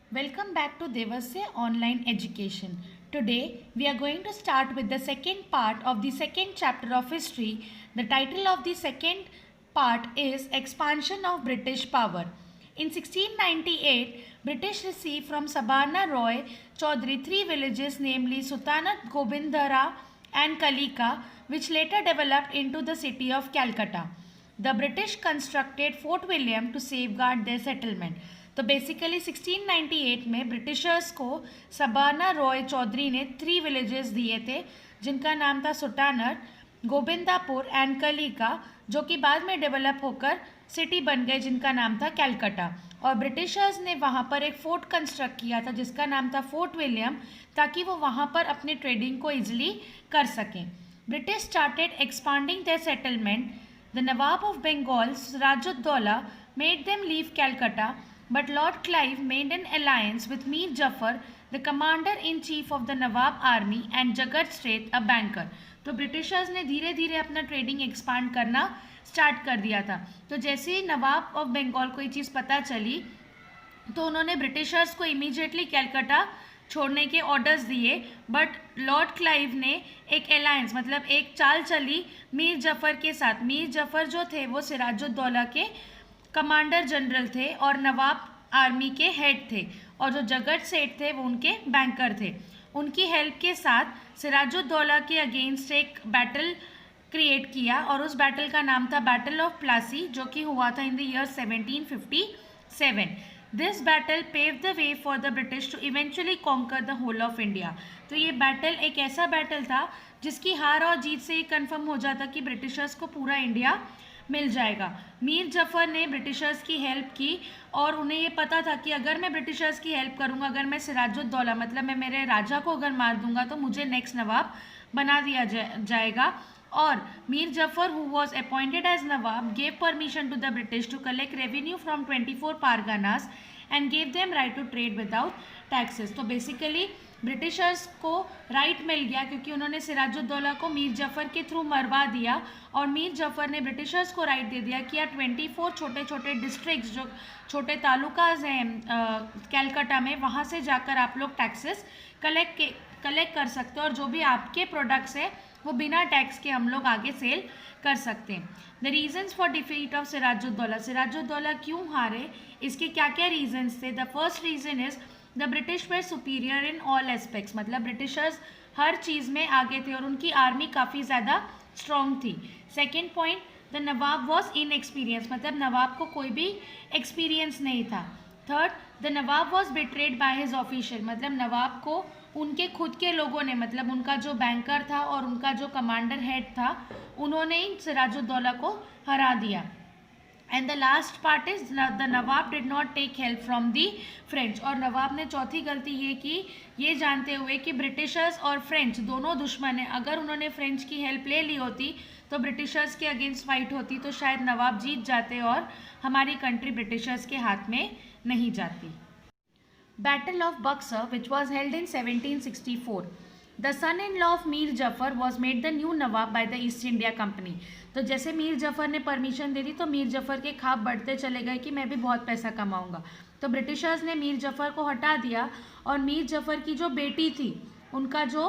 Welcome back to Devasya Online Education. Today we are going to start with the second part of the second chapter of history. The title of the second part is Expansion of British Power. In 1698, British received from Sabarna Roy Chaudhary three villages, namely Sultanat Gobindhara and Kalika, which later developed into the city of Calcutta. The British constructed Fort William to safeguard their settlement. तो basically 1698 में Britishers को सबाना रॉय चौधरी ने three villages दिए थे जिनका नाम था सुटानर, Govindapur and कलिका, जो कि बाद में डेवलप होकर सिटी बन गए जिनका नाम था कैलकाटा। और ब्रिटिशर्स ने वहाँ पर एक फोर्ट कंस्ट्रक्ट किया था जिसका नाम था फोर्ट विलियम, ताकि वो वहाँ पर अपने ट्रेडिंग को ईजिली कर सकें। British started expanding their settlement. The Nawab of Bengal Sirajuddaulah made them leave Calcutta, but Lord Clive made an alliance with Mir Jafar, the commander-in-chief of the Nawab army, and Jagat Seth, a banker. तो Britishers ने धीरे धीरे अपना trading expand करना start कर दिया था। तो जैसे ही नवाब ऑफ बंगाल को ये चीज़ पता चली तो उन्होंने ब्रिटिशर्स को इमीडिएटली कैलकाटा छोड़ने के ऑर्डर्स दिए, बट लॉर्ड क्लाइव ने एक अलायंस मतलब एक चाल चली मीर जफर के साथ। मीर जफर जो थे वो सिराजुद्दौला के कमांडर जनरल थे और नवाब आर्मी के हेड थे, और जो जगत सेठ थे वो उनके बैंकर थे। उनकी हेल्प के साथ सिराजुद्दौला के अगेंस्ट एक बैटल क्रिएट किया और उस बैटल का नाम था बैटल ऑफ प्लासी, जो कि हुआ था in the year 1757। This battle paved the way for the British to eventually conquer the whole of India. तो ये बैटल एक ऐसा बैटल था जिसकी हार और जीत से ये कन्फर्म हो जाता कि ब्रिटिशर्स को पूरा इंडिया मिल जाएगा। मीर जफर ने ब्रिटिशर्स की हेल्प की और उन्हें ये पता था कि अगर मैं ब्रिटिशर्स की हेल्प करूँगा, अगर मैं सिराजुद्दौला मतलब मैं मेरे राजा को अगर मार दूंगा तो मुझे नेक्स्ट नवाब बना दिया जाएगा। और Mir Jafar who was appointed as nawab gave permission to the British to collect revenue from 24 Parganas and gave them right to trade without taxes. तो बेसिकली ब्रिटिशर्स को राइट मिल गया क्योंकि उन्होंने सिराजुद्दौला को मीर जफर के थ्रू मरवा दिया, और मीर जफर ने ब्रिटिशर्स को राइट दे दिया कि यार 24 छोटे छोटे डिस्ट्रिक्ट्स जो छोटे तालुकाज हैं कैलकाटा में, वहाँ से जाकर आप लोग टैक्सेस कलेक्ट कर सकते हो और जो भी आपके प्रोडक्ट्स है वो बिना टैक्स के हम लोग आगे सेल कर सकते हैं। The reasons for defeat of Sirajuddaulah, Sirajuddaulah क्यों हारे, इसके क्या क्या रीजन्स थे। The first reason is the British were superior in all aspects, मतलब ब्रिटिशर्स हर चीज़ में आगे थे और उनकी आर्मी काफ़ी ज़्यादा स्ट्रॉन्ग थी। Second point, the Nawab was inexperience, मतलब नवाब को कोई भी एक्सपीरियंस नहीं था। Third, the Nawab was betrayed by his official, मतलब नवाब को उनके खुद के लोगों ने, मतलब उनका जो बैंकर था और उनका जो कमांडर हेड था, उन्होंने ही सिराजुद्दौला को हरा दिया। And the last part is the Nawab did not take help from the French, और नवाब ने चौथी गलती ये की, ये जानते हुए कि ब्रिटिशर्स और फ्रेंच दोनों दुश्मन हैं, अगर उन्होंने फ्रेंच की हेल्प ले ली होती तो ब्रिटिशर्स के अगेंस्ट फाइट होती तो शायद नवाब जीत जाते और हमारी कंट्री ब्रिटिशर्स के हाथ में नहीं जाती। Battle of Buxar, which was held in 1764. The son-in-law of Mir Jafar was made the new Nawab by the East India Company. तो जैसे मीर जफर ने परमिशन दे दी तो मीर जफर के ख्वाब बढ़ते चले गए कि मैं भी बहुत पैसा कमाऊंगा। तो ब्रिटिशर्स ने मीर जफर को हटा दिया और मीर जफर की जो बेटी थी, उनका जो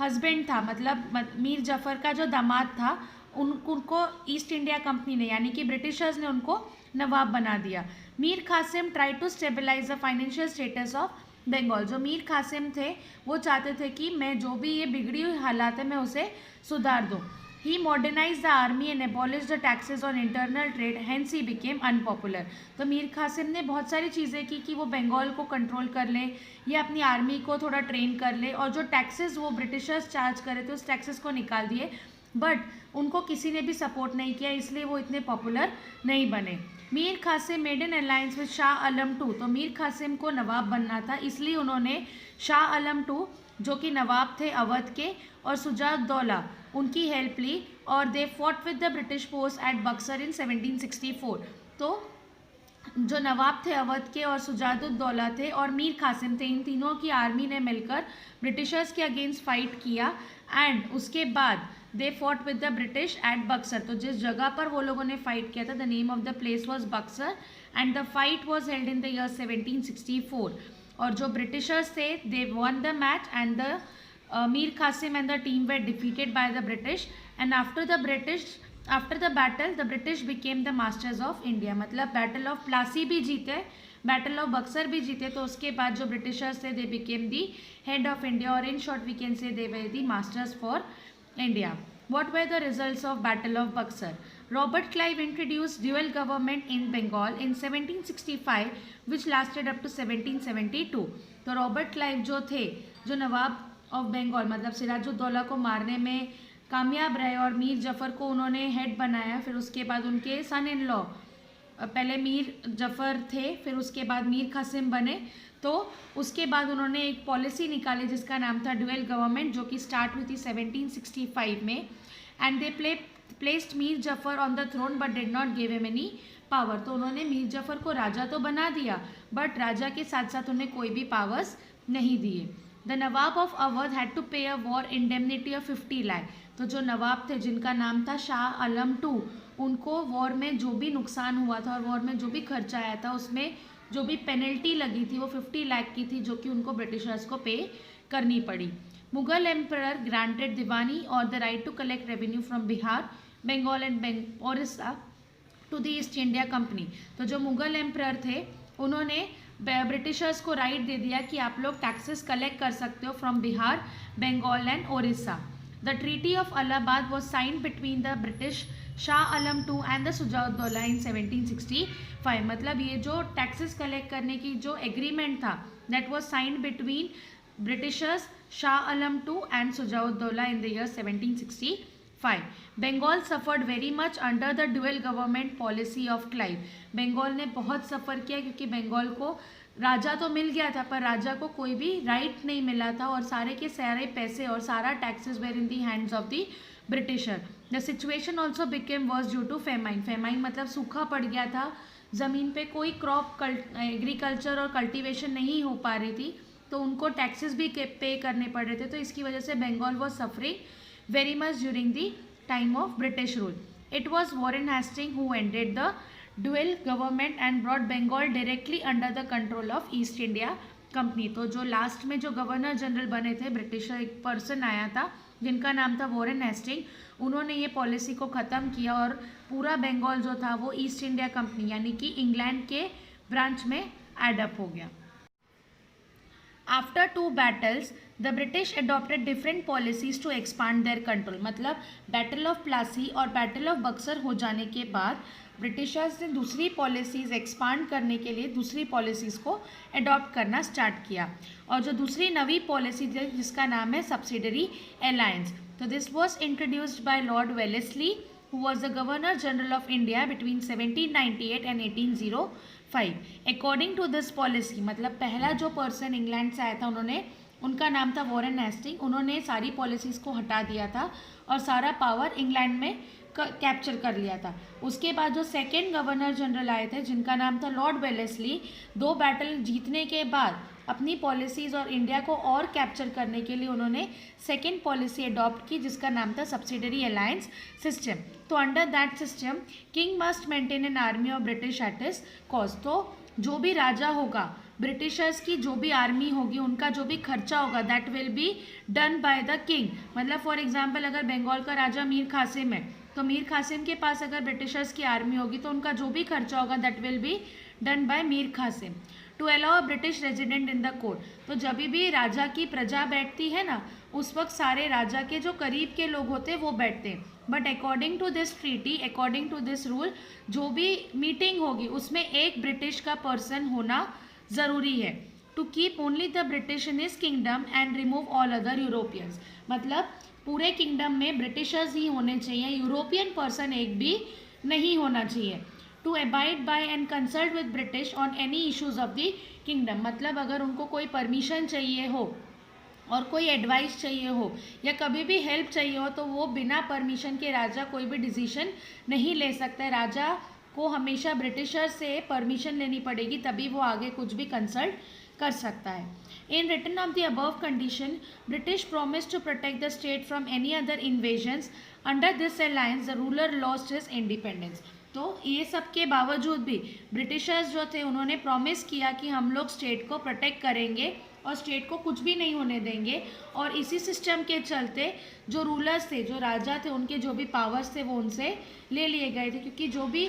हस्बैंड था, मतलब मीर जफर का जो दामाद था, उनको ईस्ट इंडिया कंपनी ने यानी कि ब्रिटिशर्स ने उनको नवाब बना दिया। Mir Qasim try to stabilize the financial status of Bengal, जो मीर कासिम थे वो चाहते थे कि मैं जो भी ये बिगड़ी हुई हालात है मैं उसे सुधार दूँ। He modernize the army and abolish the taxes on internal trade, hence he became unpopular. तो मीर कासिम ने बहुत सारी चीज़ें की कि वो बंगाल को कंट्रोल कर ले या अपनी आर्मी को थोड़ा ट्रेन कर ले, और जो टैक्सेस वो ब्रिटिशर्स चार्ज कर रहे थे उस टैक्सेस को निकाल दिए, बट उनको किसी ने भी सपोर्ट नहीं किया, इसलिए वो इतने पॉपुलर नहीं बने। Mir Qasim made an alliance with Shah Alam two, तो मीर कासिम को नवाब बनना था, इसलिए उन्होंने शाह आलम टू जो कि नवाब थे अवध के और सुजाउद्दौला उनकी हेल्प ली, और they fought with the British force at Buxar in 1764। तो जो नवाब थे अवध के और सुजाउद्दौला थे और मीर कासिम थे, इन तीनों की आर्मी ने मिलकर ब्रिटिशर्स के अगेंस्ट फाइट किया, एंड उसके बाद they fought with the British at Buxar. तो जिस जगह पर वो लोगों ने फाइट किया था, the name of the place was Buxar, and the fight was held in the year 1764। और जो ब्रिटिशर्स थे they won the match and the Mir Qasim and the team were defeated by the British, and after the battle the British became the masters of India. मतलब battle of Plassey भी जीते, battle of Buxar भी जीते, तो उसके बाद जो Britishers थे they became the head of India, और in short we can say they were the masters for India. What were the results of Battle of Buxar? Robert Clive introduced dual government in Bengal in 1765, which lasted up to 1772. तो Robert Clive जो थे, जो नवाब of Bengal मतलब सिराजुद्दौला को मारने में कामयाब रहे और मीर जफ़र को उन्होंने हेड बनाया. फिर उसके बाद उनके सन इन लॉ, पहले मीर जफ़र थे, फिर उसके बाद मीर कासिम बने. तो उसके बाद उन्होंने एक पॉलिसी निकाली जिसका नाम था ड्यूअल गवर्नमेंट, जो कि स्टार्ट हुई थी 1765 में. And they placed Mir Jafar on the throne but did not give him any power. तो उन्होंने मीर जफ़र को राजा तो बना दिया, बट राजा के साथ साथ उन्हें कोई भी पावर्स नहीं दिए. The Nawab of Awadh had to pay a war indemnity of 50 lakh. तो जो नवाब थे जिनका नाम था शाह आलम टू, उनको वॉर में जो भी नुकसान हुआ था और वॉर में जो भी खर्चा आया था उसमें जो भी पेनल्टी लगी थी वो 50 लाख की थी, जो कि उनको ब्रिटिशर्स को पे करनी पड़ी. मुगल एम्परर ग्रांटेड दीवानी और the right to collect revenue from Bihar, Bengal and Odisha to the East India Company. तो जो मुगल एम्परर थे उन्होंने ब्रिटिशर्स को राइट दे दिया कि आप लोग टैक्सेस कलेक्ट कर सकते हो from Bihar, Bengal and Odisha. The treaty of Allahabad was signed between the British Shah Alam two and the Shujauddaula in 1765. मतलब ये जो टैक्सेस कलेक्ट करने की जो एग्रीमेंट था that was signed between Britishers, Shah Alam two and Shujauddaula in the year 1765. Bengal suffered very much under the dual government policy of Clive. Bengal ने बहुत सफ़र किया क्योंकि बंगाल को राजा तो मिल गया था पर राजा को कोई भी राइट नहीं मिला था, और सारे के सारे पैसे और सारा taxes were in the hands of the Britisher. The situation also became worse due to famine. Famine मतलब सूखा पड़ गया था, ज़मीन पे कोई क्रॉप एग्रीकल्चर और कल्टिवेशन नहीं हो पा रही थी, तो उनको टैक्सेस भी पे करने पड़ रहे थे. तो इसकी वजह से Bengal was suffering very much during the time of British rule. It was Warren Hastings who ended the dual government and brought Bengal directly under the control of East India Company. तो जो लास्ट में जो governor general बने थे britisher, एक person आया था जिनका नाम था वॉरेन हेस्टिंग, उन्होंने ये पॉलिसी को ख़त्म किया और पूरा बंगाल जो था वो ईस्ट इंडिया कंपनी यानी कि इंग्लैंड के ब्रांच में एडअप हो गया. After 2 battles, the British adopted different policies to expand their control. मतलब बैटल ऑफ प्लासी और बैटल ऑफ बक्सर हो जाने के बाद ब्रिटिशर्स ने दूसरी पॉलिसीज़ एक्सपांड करने के लिए दूसरी पॉलिसीज़ को अडॉप्ट करना स्टार्ट किया. और जो दूसरी नवी पॉलिसी थी जिसका नाम है सब्सिडरी अलायंस. तो this was introduced by Lord Wellesley who was the Governor General of India between 1798 and 1805. According to this policy, मतलब पहला जो पर्सन इंग्लैंड से आया था उनका नाम था वॉरेन हेस्टिंग. उन्होंने सारी पॉलिसीज़ को हटा दिया था और सारा पावर इंग्लैंड में कैप्चर कर लिया था. उसके बाद जो सेकेंड गवर्नर जनरल आए थे जिनका नाम था लॉर्ड वेलेस्ली, 2 बैटल जीतने के बाद अपनी पॉलिसीज़ और इंडिया को और कैप्चर करने के लिए उन्होंने सेकेंड पॉलिसी अडॉप्ट की जिसका नाम था सब्सिडरी अलायंस सिस्टम. तो under that system king must maintain an army of British at his cost. तो जो भी राजा होगा, ब्रिटिशर्स की जो भी आर्मी होगी, उनका जो भी खर्चा होगा that will be done by the king. मतलब फॉर एग्जाम्पल अगर बंगाल का राजा मीर कासिम है तो मीर कासिम के पास अगर ब्रिटिशर्स की आर्मी होगी तो उनका जो भी खर्चा होगा that will be done by Mir Qasim. To allow British resident in the court. तो जब भी राजा की प्रजा बैठती है ना, उस वक्त सारे राजा के जो करीब के लोग होते हैं वो बैठते हैं. But according to this treaty, according to this rule, जो भी मीटिंग होगी उसमें एक ब्रिटिश का पर्सन होना ज़रूरी है. To keep only the British in his kingdom and remove all other Europeans. मतलब पूरे किंगडम में ब्रिटिशर्स ही होने चाहिए, यूरोपियन पर्सन एक भी नहीं होना चाहिए. To abide by and consult with British on any issues of the kingdom. मतलब अगर उनको कोई परमिशन चाहिए हो और कोई एडवाइस चाहिए हो या कभी भी हेल्प चाहिए हो तो वो बिना परमिशन के राजा कोई भी डिसीजन नहीं ले सकता है. राजा को हमेशा ब्रिटिशर से परमिशन लेनी पड़ेगी, तभी वो आगे कुछ भी कंसल्ट कर सकता है. In written of the above condition, British promised to protect the state from any other invasions. Under this alliance, the ruler lost his independence. तो ये सब के बावजूद भी ब्रिटिशर्स जो थे उन्होंने प्रॉमिस किया कि हम लोग स्टेट को प्रोटेक्ट करेंगे और स्टेट को कुछ भी नहीं होने देंगे। और इसी सिस्टम के चलते जो रूलर्स थे, जो राजा थे, उनके जो भी पावर्स थे वो उनसे ले लिए गए थे, क्योंकि जो भी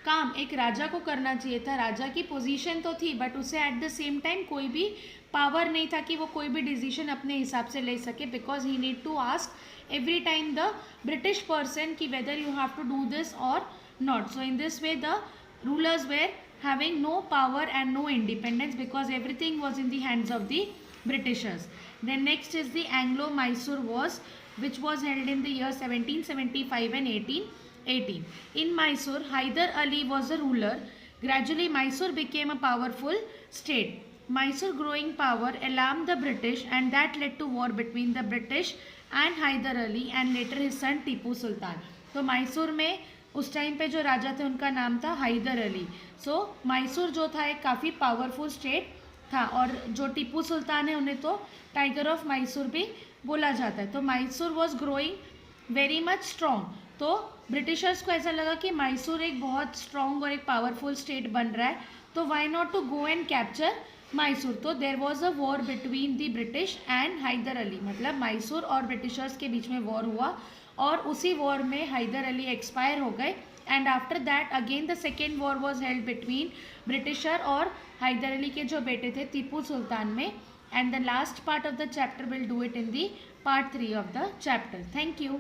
काम एक राजा को करना चाहिए था, राजा की पोजीशन तो थी बट उसे एट द सेम टाइम कोई भी पावर नहीं था कि वो कोई भी डिसीजन अपने हिसाब से ले सके, because he need to ask every time the British person कि whether you have to do this और not. So in this way the rulers were having no power and no independence because everything was in the hands of the Britishers. Then next is the Anglo-Mysore Wars, which was held in the year 1775 and 1818. In Mysore, Hyder Ali was a ruler. Gradually, Mysore became a powerful state. Mysore growing power alarmed the British, and that led to war between the British and Hyder Ali and later his son Tipu Sultan. तो मैसूर में उस time पे जो राजा थे उनका नाम था हैदर अली. सो मैसूर जो था एक काफ़ी पावरफुल स्टेट था, और जो टीपू सुल्तान है उन्हें तो टाइगर ऑफ मैसूर भी बोला जाता है. तो Mysore was growing very much strong. तो ब्रिटिशर्स को ऐसा लगा कि मैसूर एक बहुत स्ट्रॉन्ग और एक पावरफुल स्टेट बन रहा है, तो why not to go and capture Mysore. तो there was a war between the British and Hyder Ali, मतलब मैसूर और ब्रिटिशर्स के बीच में वॉर हुआ, और उसी वॉर में हैदर अली एक्सपायर हो गए. And after that again the second war was held between britisher और हैदर अली के जो बेटे थे टीपू सुल्तान में. And the last part of the chapter will do it in the part 3 of the chapter. Thank you.